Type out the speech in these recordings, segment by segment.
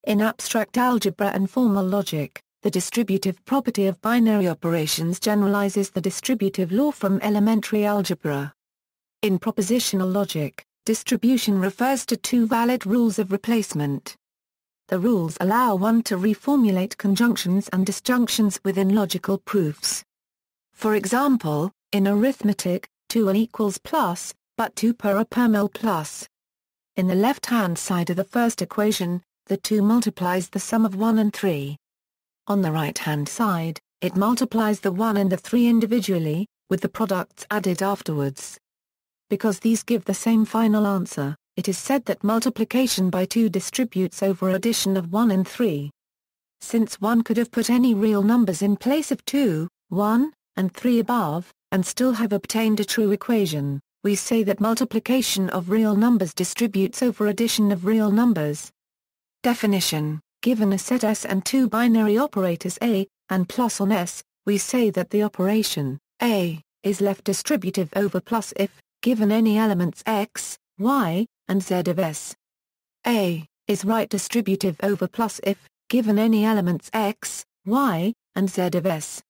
In abstract algebra and formal logic, the distributive property of binary operations generalizes the distributive law from elementary algebra. In propositional logic, distribution refers to two valid rules of replacement. The rules allow one to reformulate conjunctions and disjunctions within logical proofs. For example, in arithmetic, 2 equals plus, but 2 per ml plus. In the left-hand side of the first equation, the 2 multiplies the sum of 1 and 3. On the right-hand side, it multiplies the 1 and the 3 individually, with the products added afterwards. Because these give the same final answer, it is said that multiplication by 2 distributes over addition of 1 and 3. Since one could have put any real numbers in place of 2, 1, and 3 above, and still have obtained a true equation, we say that multiplication of real numbers distributes over addition of real numbers. Definition: given a set S and two binary operators A, and plus on S, we say that the operation, A, is left distributive over plus if, given any elements X, Y, and Z of S. A, is right distributive over plus if, given any elements X, Y, and Z of S.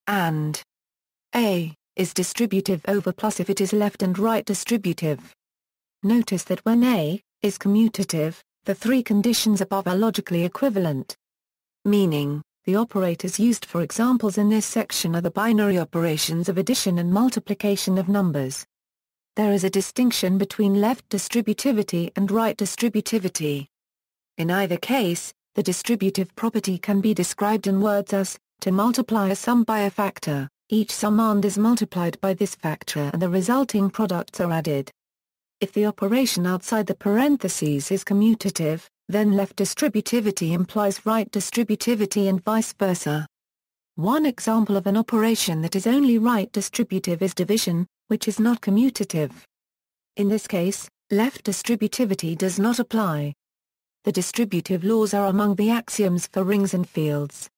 And A, is distributive over plus if it is left and right distributive. Notice that when A, is commutative, the three conditions above are logically equivalent. Meaning, the operators used for examples in this section are the binary operations of addition and multiplication of numbers. There is a distinction between left distributivity and right distributivity. In either case, the distributive property can be described in words as, to multiply a sum by a factor, each summand is multiplied by this factor and the resulting products are added. If the operation outside the parentheses is commutative, then left distributivity implies right distributivity and vice versa. One example of an operation that is only right distributive is division, which is not commutative. In this case, left distributivity does not apply. The distributive laws are among the axioms for rings and fields.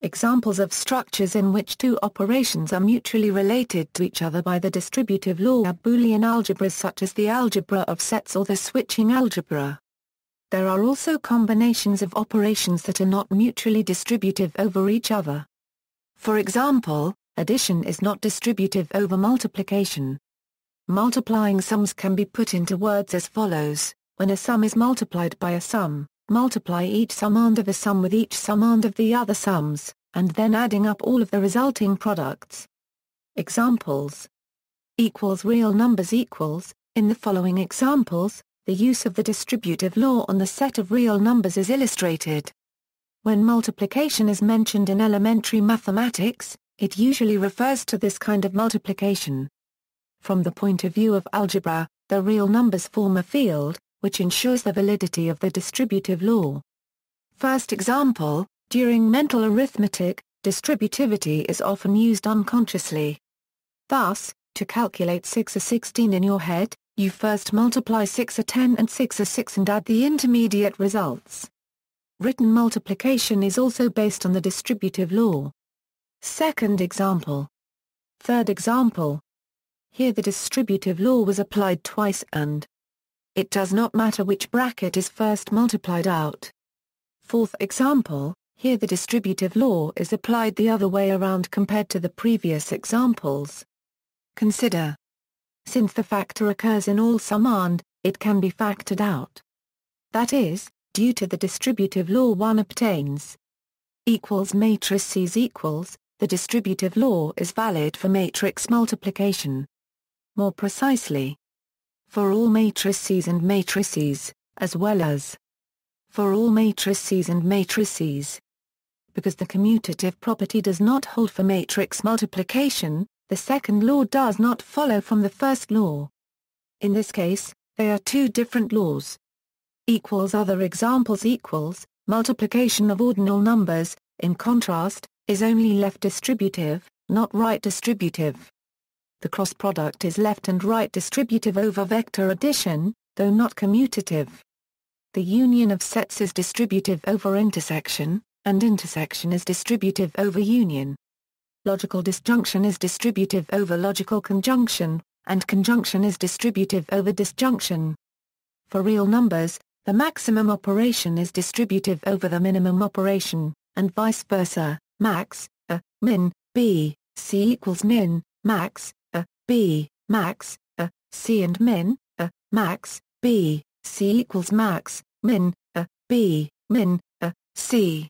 Examples of structures in which two operations are mutually related to each other by the distributive law are Boolean algebras such as the algebra of sets or the switching algebra. There are also combinations of operations that are not mutually distributive over each other. For example, addition is not distributive over multiplication. Multiplying sums can be put into words as follows: when a sum is multiplied by a sum, multiply each summand of a sum with each summand of the other sums, and then adding up all of the resulting products. Examples: equals real numbers equals. In the following examples, the use of the distributive law on the set of real numbers is illustrated. When multiplication is mentioned in elementary mathematics, it usually refers to this kind of multiplication. From the point of view of algebra, the real numbers form a field, which ensures the validity of the distributive law. First example, during mental arithmetic, distributivity is often used unconsciously. Thus, to calculate 6/16 in your head, you first multiply 6/10 and 6/6 and add the intermediate results. Written multiplication is also based on the distributive law. Second example. Third example. Here the distributive law was applied twice and it does not matter which bracket is first multiplied out. Fourth example, here the distributive law is applied the other way around compared to the previous examples. Consider. Since the factor occurs in all summand, it can be factored out. That is, due to the distributive law one obtains equals matrices equals, the distributive law is valid for matrix multiplication. More precisely, for all matrices and matrices, as well as for all matrices and matrices. Because the commutative property does not hold for matrix multiplication, the second law does not follow from the first law. In this case, they are two different laws. Equals other examples equals, multiplication of ordinal numbers, in contrast, is only left distributive, not right distributive. The cross product is left and right distributive over vector addition, though not commutative. The union of sets is distributive over intersection, and intersection is distributive over union. Logical disjunction is distributive over logical conjunction, and conjunction is distributive over disjunction. For real numbers, the maximum operation is distributive over the minimum operation, and vice versa, max, min, b, c equals min, max, b, max, c and min, max, b, c equals max, min, b, min, c.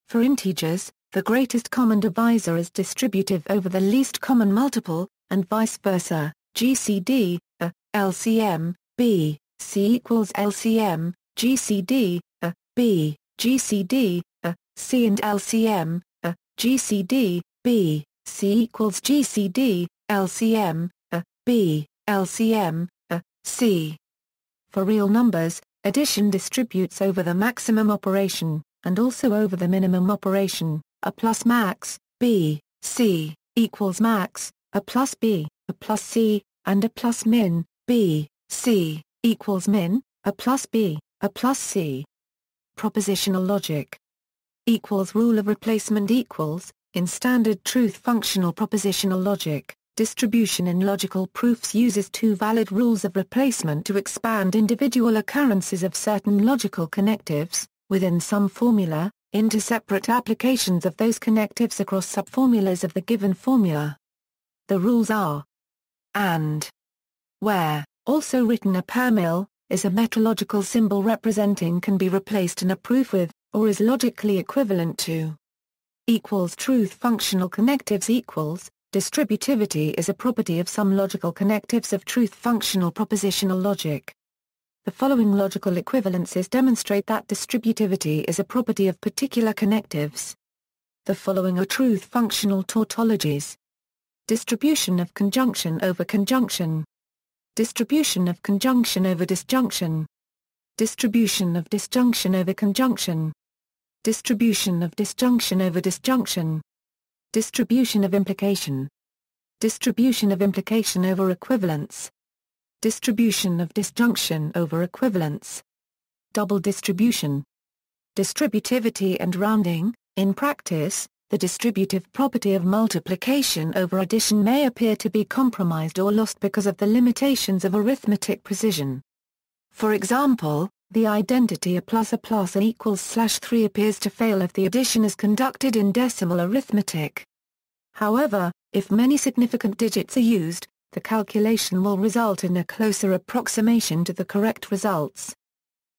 For integers, the greatest common divisor is distributive over the least common multiple, and vice versa, GCD, LCM, b, c equals LCM, GCD, b, GCD, c and LCM, GCD, b, c equals GCD, LCM, b, LCM, c. For real numbers, addition distributes over the maximum operation, and also over the minimum operation. A plus max, b, c, equals max, a plus b, a plus c, and a plus min, b, c, equals min, a plus b, a plus c. Propositional logic. Equals rule of replacement equals, in standard truth functional propositional logic, distribution in logical proofs uses two valid rules of replacement to expand individual occurrences of certain logical connectives, within some formula, into separate applications of those connectives across subformulas of the given formula. The rules are: and, where, also written a per mil, is a metrological symbol representing can be replaced in a proof with, or is logically equivalent to. Equals truth functional connectives equals, distributivity is a property of some logical connectives of truth functional propositional logic. The following logical equivalences demonstrate that distributivity is a property of particular connectives. The following are truth functional tautologies. Distribution of conjunction over conjunction. Distribution of conjunction over disjunction. Distribution of disjunction over conjunction. Distribution of disjunction over disjunction. Distribution of implication. Distribution of implication over equivalence. Distribution of disjunction over equivalence. Double distribution. Distributivity and rounding. In practice, the distributive property of multiplication over addition may appear to be compromised or lost because of the limitations of arithmetic precision. For example, the identity a plus and equals /3 appears to fail if the addition is conducted in decimal arithmetic. However, if many significant digits are used, the calculation will result in a closer approximation to the correct results.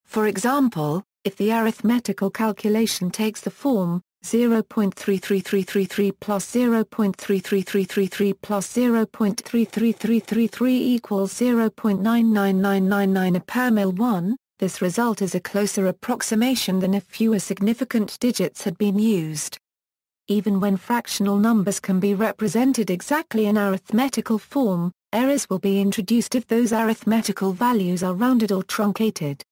For example, if the arithmetical calculation takes the form 0.33333 plus 0.33333 plus 0.33333 equals 0.99999 a per mil 1, this result is a closer approximation than if fewer significant digits had been used. Even when fractional numbers can be represented exactly in arithmetical form, errors will be introduced if those arithmetical values are rounded or truncated.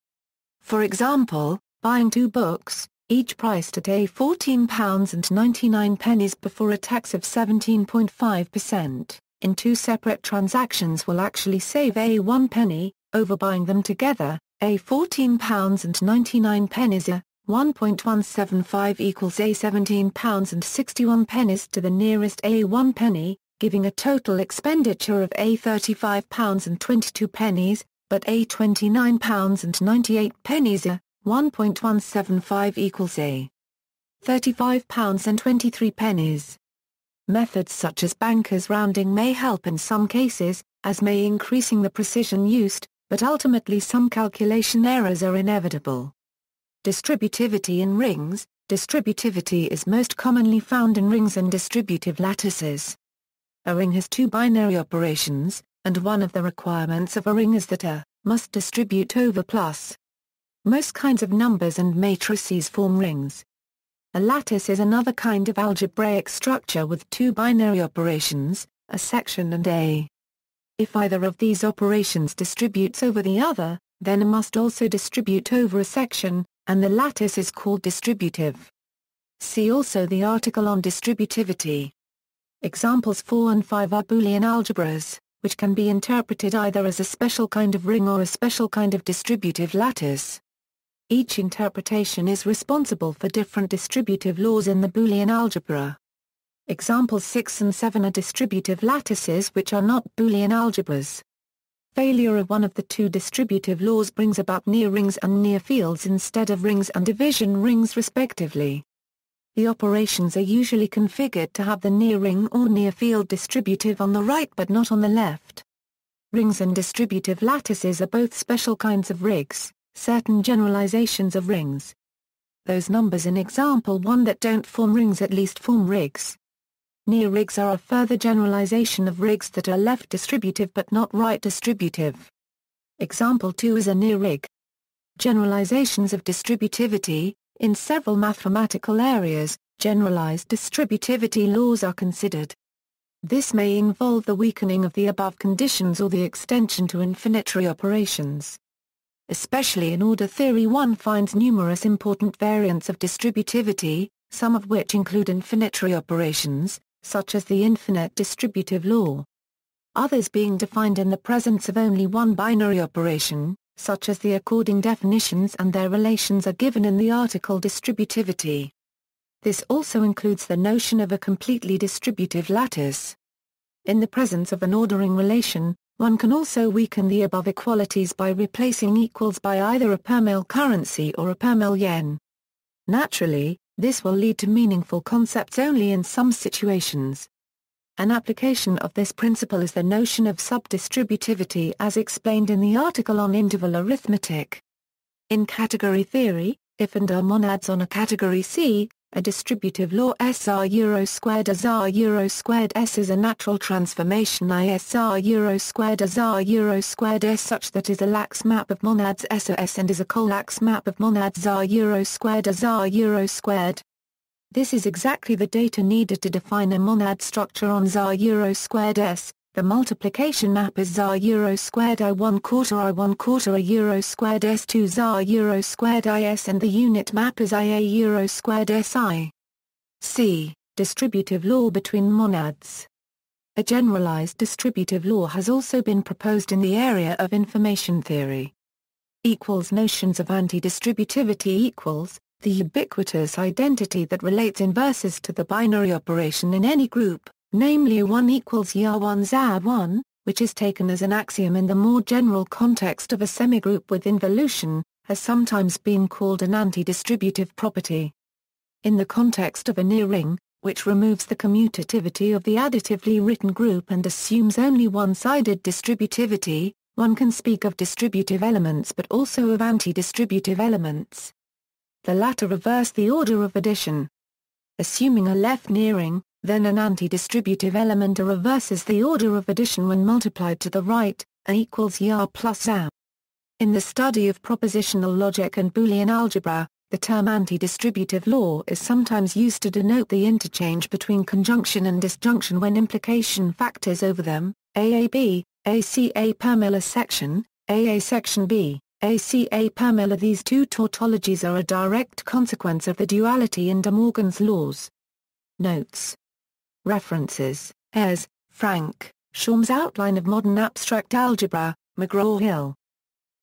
For example, buying 2 books, each priced at £14.99 before a tax of 17.5%, in 2 separate transactions will actually save £1 penny, overbuying them together, £14.99 is a 1.175 equals £17.61 to the nearest £1 penny, giving a total expenditure of £35.22, but £29.98 is a 1.175 equals £35.23. Methods such as bankers' rounding may help in some cases, as may increasing the precision used, but ultimately some calculation errors are inevitable. Distributivity in rings. Distributivity is most commonly found in rings and distributive lattices. A ring has 2 binary operations, and one of the requirements of a ring is that a must distribute over plus. Most kinds of numbers and matrices form rings. A lattice is another kind of algebraic structure with 2 binary operations, a section and a. If either of these operations distributes over the other, then a must also distribute over a section, and the lattice is called distributive. See also the article on distributivity. Examples 4 and 5 are Boolean algebras, which can be interpreted either as a special kind of ring or a special kind of distributive lattice. Each interpretation is responsible for different distributive laws in the Boolean algebra. Examples 6 and 7 are distributive lattices which are not Boolean algebras. failure of one of the two distributive laws brings about near rings and near fields instead of rings and division rings respectively. The operations are usually configured to have the near ring or near field distributive on the right but not on the left. Rings and distributive lattices are both special kinds of rigs, certain generalizations of rings. Those numbers in example 1 that don't form rings at least form rigs. Near rigs are a further generalization of rigs that are left distributive but not right distributive. Example 2 is a near rig. Generalizations of distributivity. In several mathematical areas, generalized distributivity laws are considered. This may involve the weakening of the above conditions or the extension to infinitary operations. Especially in order theory, one finds numerous important variants of distributivity, some of which include infinitary operations, such as the infinite distributive law. Others being defined in the presence of only one binary operation, such as the according definitions and their relations are given in the article Distributivity. This also includes the notion of a completely distributive lattice. In the presence of an ordering relation, one can also weaken the above equalities by replacing equals by either a per-mil currency or a per-mil yen. Naturally, this will lead to meaningful concepts only in some situations. An application of this principle is the notion of subdistributivity as explained in the article on interval arithmetic. In category theory, if and are monads on a category C, a distributive law S r euro squared as r euro squared S is a natural transformation I S r euro squared as r euro squared S such that is a lax map of monads S or S and is a colax map of monads r euro squared as r euro squared. This is exactly the data needed to define a monad structure on ZAR euro squared S. The multiplication map is ZAR euro squared I1/4 a euro squared S2 ZAR euro squared IS and the unit map is IA euro squared SI. C. Distributive law between monads. A generalized distributive law has also been proposed in the area of information theory. Notions of anti-distributivity equals the ubiquitous identity that relates inverses to the binary operation in any group, namely 1 equals YA1 ZA1, which is taken as an axiom in the more general context of a semigroup with involution, has sometimes been called an anti-distributive property. In the context of a near ring, which removes the commutativity of the additively written group and assumes only one-sided distributivity, one can speak of distributive elements but also of anti-distributive elements. The latter reverse the order of addition. Assuming a left nearing, then an anti-distributive element A reverses the order of addition when multiplied to the right, A equals YA plus ZA. In the study of propositional logic and Boolean algebra, the term anti-distributive law is sometimes used to denote the interchange between conjunction and disjunction when implication factors over them, AAB, ACA per mil section, AA section B, ACA per mil. These two tautologies are a direct consequence of the duality in De Morgan's laws. Notes. References: Ayres, Frank, Schaum's Outline of Modern Abstract Algebra, McGraw-Hill.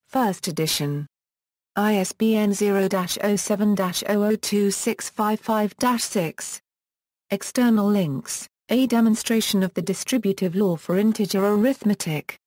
First edition. ISBN 0-07-002655-6. External links: A demonstration of the distributive law for integer arithmetic.